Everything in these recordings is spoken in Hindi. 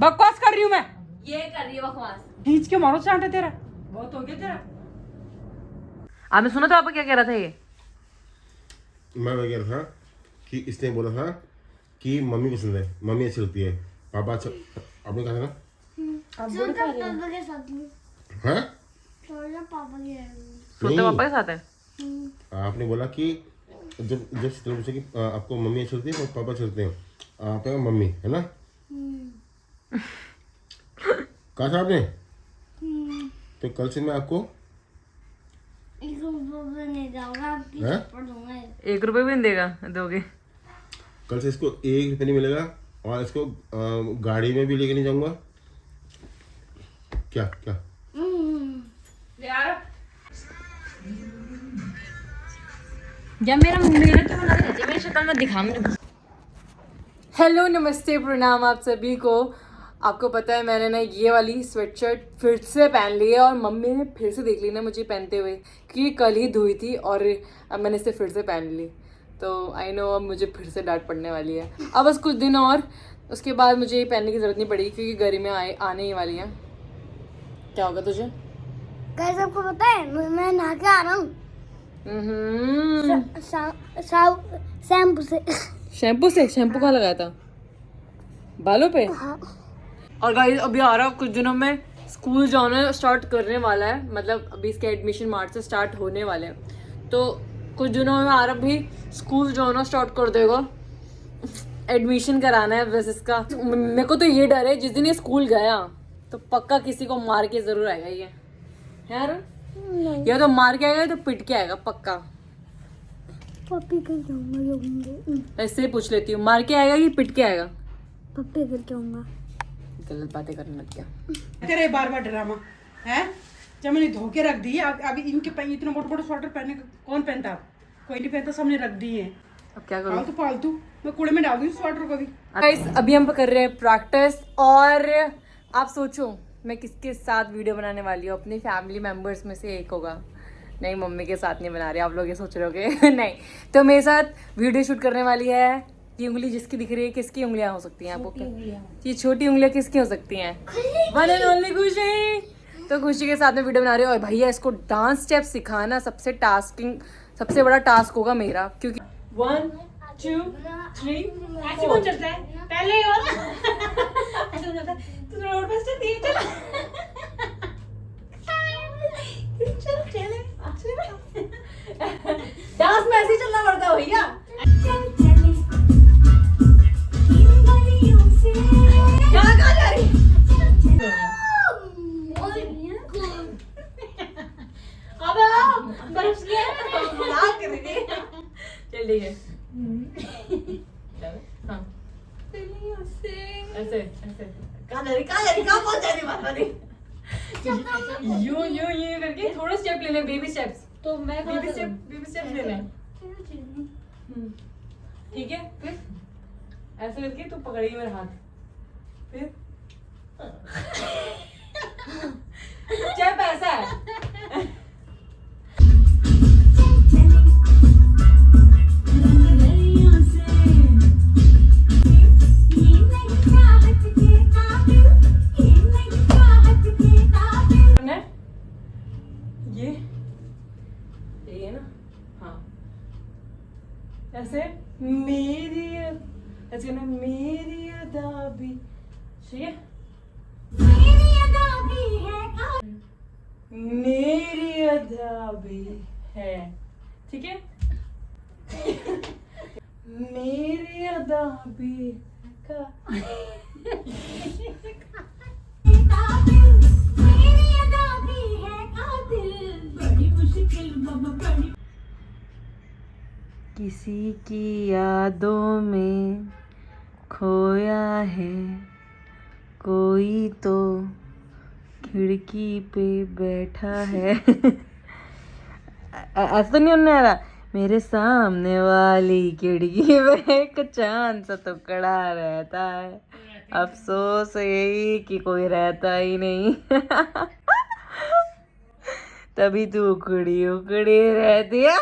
बकवास कर रही हूँ मैं। ये कर रही है बकवास। खींच के मारो चांटे तेरा, बहुत हो गया तेरा। आपने सुना था आपका क्या कह रहा था ये? मैं कह रहा था कि इसने बोला था कि मम्मी पसंद है, मम्मी अच्छी लगती है, पापा अच्छा। आपने कहा था ना? पापा के साथ में। हाँ? पापा के सोते नहीं। पापा के साथ है। आपने बोला कि जब जब शीतल पूछा कि आपको मम्मी अच्छी लगती है और पापा अच्छे लगते हैं, आप कहा मम्मी, है ना? कहा था आपने? तो कल से मैं आपको 1 रुपया नहीं दूंगा, आपकी हैं? थप्पड़ दूंगा। 1 रुपए भी नहीं देगा, दोगे? कल से इसको 1 रुपया नहीं मिलेगा और इसको गाड़ी में भी लेके नहीं जाऊंगा। क्या क्या? यार जब मेरा क्यों बना रहे थे? मेरी शक्ल में दिखा मुझे। हेलो नमस्ते प्रणाम आप सभी को। आपको पता है मैंने ना ये वाली स्वेटशर्ट फिर से पहन ली है और मम्मी ने फिर से देख ली ना मुझे पहनते हुए, क्योंकि कल ही धोई थी और अब मैंने इसे फिर से पहन ली। तो आई नो अब मुझे फिर से डांट पड़ने वाली है। अब बस कुछ दिन और, उसके बाद मुझे ये पहनने की ज़रूरत नहीं पड़ेगी क्योंकि गर्मियाँ आने ही वाली हैं। क्या होगा तुझे? कैसे सबको पता है मैं नहा के आ रहा हूँ शैम्पू से। शैम्पू कहाँ लगाया था? बालों पे? हाँ। और गाइस अभी आ रहा कुछ दिनों में स्कूल जाना स्टार्ट करने वाला है, मतलब अभी इसके एडमिशन मार्च से स्टार्ट होने वाले हैं। तो कुछ दिनों में आरब भी स्कूल जाना स्टार्ट कर देगा, एडमिशन कराना है बस इसका। मेरे को तो ये डर है जिस दिन ये स्कूल गया तो पक्का किसी को मार के जरूर आएगा ये, है यार? या तो मार के आएगा या तो पिट के आएगा पक्का। पप्पी कर जाऊंगा। ऐसे ही पूछ लेती हूँ, मार के आएगा कि पिट के आएगा? पप्पी कर जाऊंगा। गलत बातें करने लग गया। तेरे बार बार ड्रामा है। जब मैंने धो के रख दी है, अब इनके इतने मोटे मोटे स्वेटर पहनने कौन पहनता? कोई नहीं पहनता, सबने रख दी है। अब क्या करूँ? फालतू फालतू मैं कूड़े में डाल दूँ स्वेटर को भी। गाइस अभी हम कर रहे हैं प्रैक्टिस और आप सोचो मैं किसके साथ वीडियो बनाने वाली हूँ। अपनी फैमिली मेंबर्स में से एक होगा। नहीं, मम्मी के साथ नहीं बना रहे, आप लोग ये सोच रहे होगे। नहीं, तो मेरे साथ वीडियो शूट करने वाली है। ये उंगली जिसकी दिख रही है, किसकी उंगलियां हो सकती हैं आपको? ये छोटी उंगलियां किसकी हो सकती हैं? वन एंड ओनली खुशी। तो खुशी के साथ में वीडियो बना रही हूँ और भैया इसको डांस स्टेप सिखाना सबसे बड़ा टास्क होगा मेरा, क्योंकि 1 2 3 ऐसे कौन चलता है? पहले ही और ऐसे हो जाता है। तू रोड पे से तीन चल चल डांस में ऐसे ही चलना पड़ता है भैया। कहाँ जा रही? अब बर्फ की चल ठीक है। हाँ ऐसे ऐसे कहाँ जा रही? कहाँ पहुँच जा रही? बात नहीं। यूं करके थोड़ा स्टेप लेने, बेबी स्टेप्स। तो मैं बेबी स्टेप लेने हैं। ठीक है, फिर ऐसे करके तू पकड़ेगी मेरा हाथ, फिर स्टेप ऐसा है। ये ना, हाँ ऐसे मेरी ऐसे करना, मेरी अदा भी, ठीक है? मेरी अदा भी है, ठीक है? मेरी अदा भी का किसी की यादों में खोया है कोई, तो खिड़की पे बैठा है। ऐसा तो नहीं होने वाला। मेरे सामने वाली खिड़की पे एक चांद सा टुकड़ा रहता है, अफसोस यही कि कोई रहता ही नहीं। तभी तू उखड़ी उखड़ी रहती है।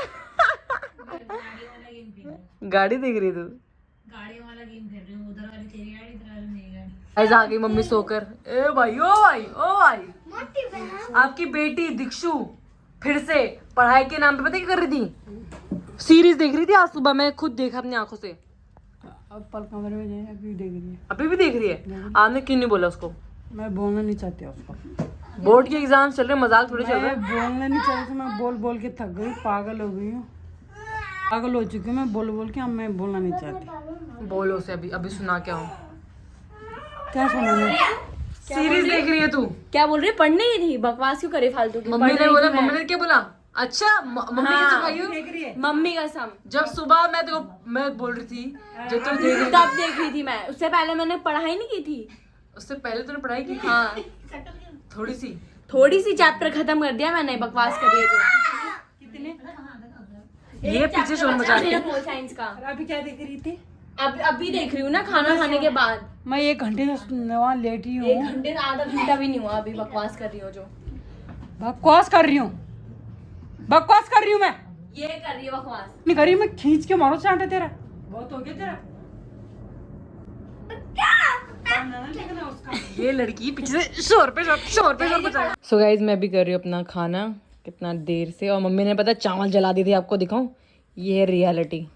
गाड़ी देख रही तू? गाड़ी वाला गेम खेल रही हूँ। उधर वाली तेरी गाड़ी, इधर वाली मेरी गाड़ी। ऐसा आ गई मम्मी सोकर। ए भाई ओ भाई ओ भाई, आपकी बेटी दीक्षु फिर से पढ़ाई के नाम पे पता क्या कर रही थी? सीरीज देख रही थी आज सुबह, मैं खुद देखा अपनी आंखों से। अब पल कमरे में जाए, अभी देख रही है। अभी भी देख रही है? आपने क्यों नहीं बोला उसको? मैं बोलना नहीं चाहती उसको। बोर्ड के एग्जाम चल रहे, मजाक थोड़ी चल रहा है। मैं बोलना नहीं चाहती, मैं बोल बोल के थक गई, पागल हो गई हूँ, पागल हो चुकी हूँ मैं बोल बोल के। अब मैं बोलना नहीं चाहती। बोलो उसे अभी, अभी सुना क्या हूँ? क्या सुनाना? सीरीज देख रही है तू? क्या बोल रही? पढ़ने ही थी, बकवास क्यों करे फालतू की? मम्मी ने बोला, मम्मी ने क्या बोला? अच्छा मम्मी ने सिखाई हो? मम्मी कसम, जब सुबह मैं बोल रही थी, जब तू देख रही थी, तब देख रही थी मैं। उससे पहले मैंने पढ़ाई नहीं की थी। उससे पहले तूने पढ़ाई की थी? हाँ, थोड़ी सी चैप्टर खत्म कर दिया मैंने, बकवास करी है तो। ये पीछे शोर मचा रही है। पोल साइंस का। अभी क्या देख रही थी? अभी देख रही हूँ ना, खाना खाने के बाद। मैं 1 घंटे से वहाँ लेटी हूँ। 1 घंटे से आधा घंटा भी नहीं हुआ, अभी बकवास कर रही हो जो। बकवास कर रही हूँ, बकवास कर रही हूँ मैं। ये कर रही है बकवास। नहीं करी, मैं खींच के मारो चांटे तेरा। बहुत हो गया तेरा। ये लड़की पीछे से शोर पे मचा। सो गाइज मैं भी कर रही हूँ अपना खाना कितना देर से, और मम्मी ने पता चावल जला दी थी, आपको दिखाऊं? ये है रियलिटी।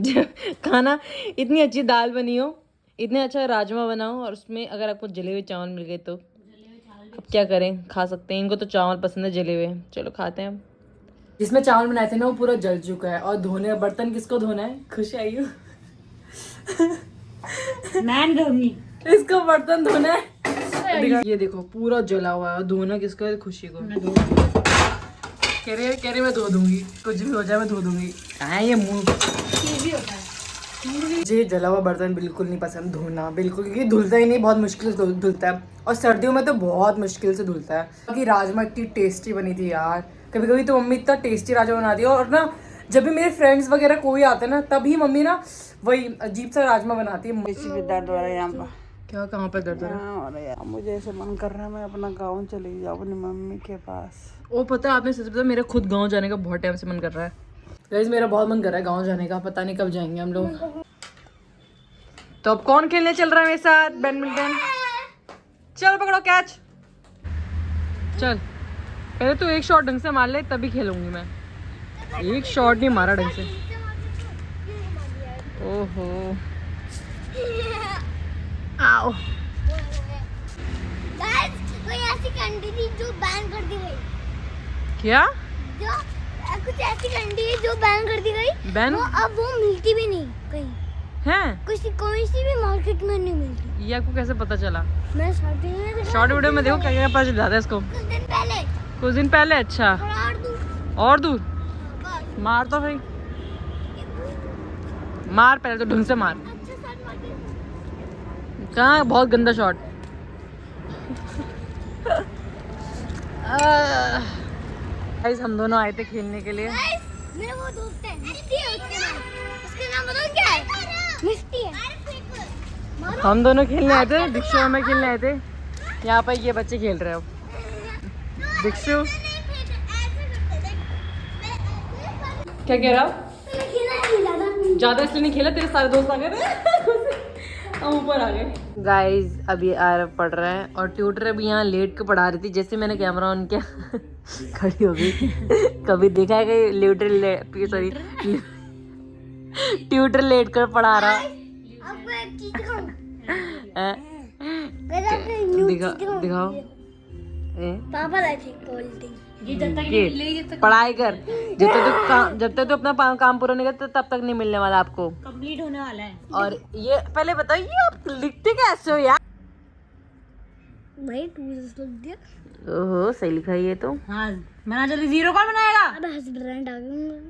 जब खाना इतनी अच्छी दाल बनी हो, इतने अच्छा राजमा बना हो, और उसमें अगर आपको जले हुए चावल मिल गए तो अब क्या करें, खा सकते हैं। इनको तो चावल पसंद है जले हुए, चलो खाते हैं। जिसमें चावल बनाए थे ना वो पूरा जल चुका है, और धोने बर्तन किसको धोना है? खुश आई हूँ। मैं धोनी। इसको बर्तन धोना है। ये देखो पूरा जला हुआ है, और धोना किसको है? खुशी को। कह रही मैं धो दूंगी, कुछ भी हो जाए मैं धो दूंगी। कहाँ है ये मुंह? मुझे जला हुआ बर्तन बिल्कुल नहीं पसंद धोना, बिल्कुल, क्योंकि धुलता ही नहीं, बहुत मुश्किल से धुलता है, और सर्दियों में तो बहुत मुश्किल से धुलता है। बाकी राजमा इतनी टेस्टी बनी थी यार, कभी कभी तो मम्मी इतना टेस्टी राजमा बनाती है। और ना जब भी मेरे फ्रेंड्स वगैरह कोई आते हैं ना, तभी मम्मी ना वही अजीब सा राजमा बनाती है। दर्द हो रहा है यहाँ पर। क्या, कहाँ पे दर्द है? मुझे ऐसे मन कर रहा है मैं अपना गाँव चली जाऊँ अपनी मम्मी के पास। ओ पता है, आपने सच बताया, मेरा खुद गांव जाने का बहुत टाइम से मन कर रहा है। गाइस मेरा बहुत मन कर रहा है गांव जाने का, पता नहीं कब जाएंगे हम लोग। तो अब कौन खेलने चल रहा है मेरे साथ बैडमिंटन? चल पकड़ो कैच। चल पहले तू एक शॉट ढंग से मार ले, तभी खेलूंगी मैं। एक शॉट नहीं मारा ढंग से। ओहो आओ। कोई ऐसी कंट्री थी जो बैन कर दी गई। क्या? जो कुछ ऐसी कंट्री है जो बैन कर दी गई, बैन? अब वो मिलती भी नहीं कहीं हैं? कोई सी भी मार्केट में नहीं मिलती। ये आपको कैसे पता चला? मैं शॉर्ट वीडियो में देखो क्या क्या पता चल जाता है इसको। कुछ दिन पहले। अच्छा और दूर मार तो भाई, मार पहले तो ढंग से मार। कहाँ? बहुत गंदा शॉट। गाइस हम दोनों आए थे खेलने के लिए। मेरा वो दोस्त है, मिस्टी है उसका नाम बताओ क्या है? मिस्टी है। हम दोनों खेलने आए थे, दीक्षु में खेलने आए थे। यहाँ पर ये बच्चे खेल रहे हो। दीक्षु क्या कह रहा? ज्यादा इसलिए नहीं खेला, तेरे सारे दोस्त आ गए थे, हम ऊपर आ गए। गाइस अभी आरव पढ़ रहा है, और ट्यूटर अभी यहाँ लेट के पढ़ा रही थी। जैसे मैंने कैमरा ऑन किया खड़ी हो गई। कभी देखा है कि ट्यूटर लेट कर पढ़ा रहा? आपको एक चीज दिखाऊं? दिखाओ। पापा लाए थे कोल्ड ड्रिंक। ये पढ़ाई कर, जब तक तू अपना काम पूरा नहीं करता तब तक नहीं मिलने वाला आपको, कंप्लीट होने वाला है। और ये पहले बताओ ये आप लिखते कैसे हो यार? भाई तू लिख दिया। ओहो सही लिखा है ये तो। हाँ, बना जल्दी। 0 कौन बनाएगा? अब हस्बैंड आ गए।